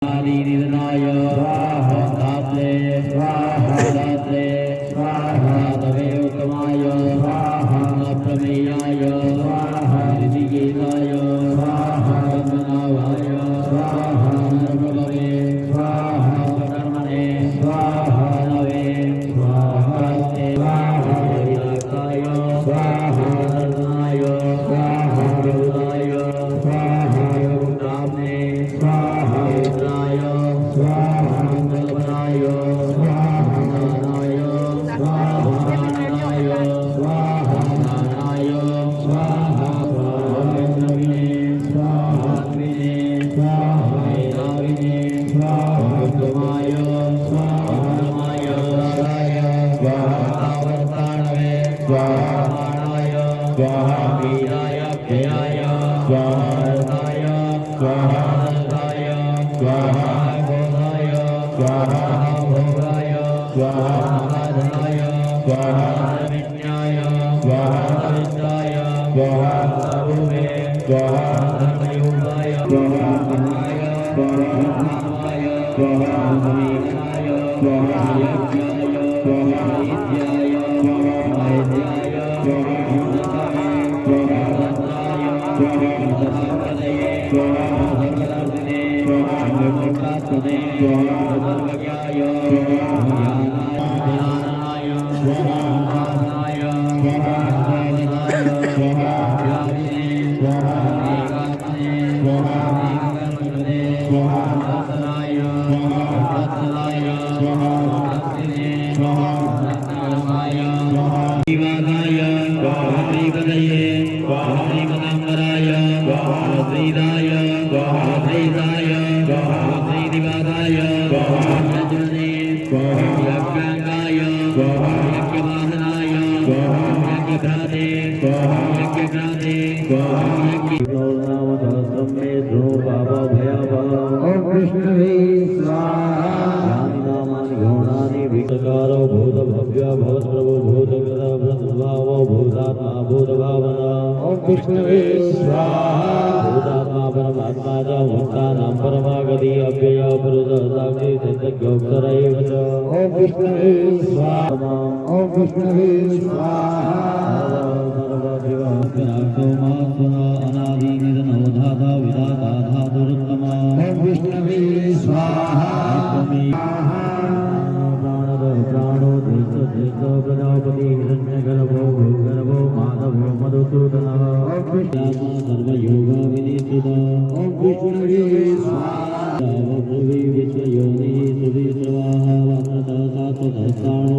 निधनाय स्वाहा दात्रे स्वाहा दात्रे स्वाहा तवे उत्तमाय स्वाहा प्रमेयाय स्वाहा ऋषिकेशाय स्वाहा पद्मनाभाय स्वाहा नर्मदे स्वाहा कर्मणे स्वाहा नवे स्वाहा स्वाहा विनाशाय स्वाहा नर्दनाय स्वाहा योगाय स्वाहा योगनाम्ने स्वाहा रुद्राय स्वाहा मंगलवराय स्वाहा नाराय स्वाहा नाराय स्वाहा नाराय स्वाहा स्वाहाविने स्वाहा विने स्वाहा नाविने स्वाहा उत्तमाय स्वाहा उत्तमाय स्वाहा वर्ताणवे स्वाहा बाणाय स्वाहा वीराय प्रियाय स्वाहा अर्धाय स्वाहा अर्धाय स्वाहा भोगाय स्वाहा भोगाय स्वाहा महाधनाय स्वाहा विज्ञाय स्वाहा विद्याय स्वाहा सर्वे स्वाहा धर्मयोगाय स्वाहा महाय स्वाहा महाय स्वाहा समीक्षाय स्वाहा यज्ञाय स्वाहा विद्याय स्वाहा वैद्याय स्वाहा स्वाहा दत्ताय स्वाहा दत्तापदये स्वाहा सर्वदर्शिने स्वाहा निर्विकासने स्वाहा सर्वज्ञाय स्वाहा ज्ञानाय स्वाहा आधाय स्वाहा साधनाय स्वाहा व्यापिने स्वाहा एकात्मने स्वाहा एककर्मणे स्वाहा दर्शनाय स्वाहा दर्शनाय स्वाहा दर्शिने स्वाहा दर्शनाय स्वाहा विवादाय स्वाहा श्रीपदये स्वाहा श्रीपदाम्बराय स्वाहा श्रीदाय स्वाहा श्रीदाय स्वाहा श्रीनिवासाय स्वाहा यजने स्वाहा यज्ञांगाय स्वाहा यज्ञवाहनाय स्वाहा यज्ञघ्राते स्वाहा यज्ञघ्राते स्वाहा यज्ञ नाम सहस्रम मे ध्रुव पाप भयावः ओम कृष्णवे स्वाहा यानि नामानि गौणानि विककारो भूत भव्य भवत् प्रभु भूत कृत भूतभावो भूतात्मा भूतभावना ओम कृष्णवे स्वाहा भूतात्मा परमात्मा च भक्तानां परमागति अव्यय पुरुष साक्षी सिद्धज्ञोऽक्षर एव च ओम कृष्णवे स्वाहा ओम कृष्णवे स्वाहा अनादि निधनो धाता विधाता धातुरुत्तमा ओम कृष्णवे स्वाहा प्राणो देश प्रजापति हिरण्यगर्भो भूगर्भो माधवो मधुसूदनः ओम कृष्णात्मा सर्वयोगा विनिश्चिता ओम कृष्णवे स्वाहा विश्वयोनि सुविश्रवाः वामनः सात्वतः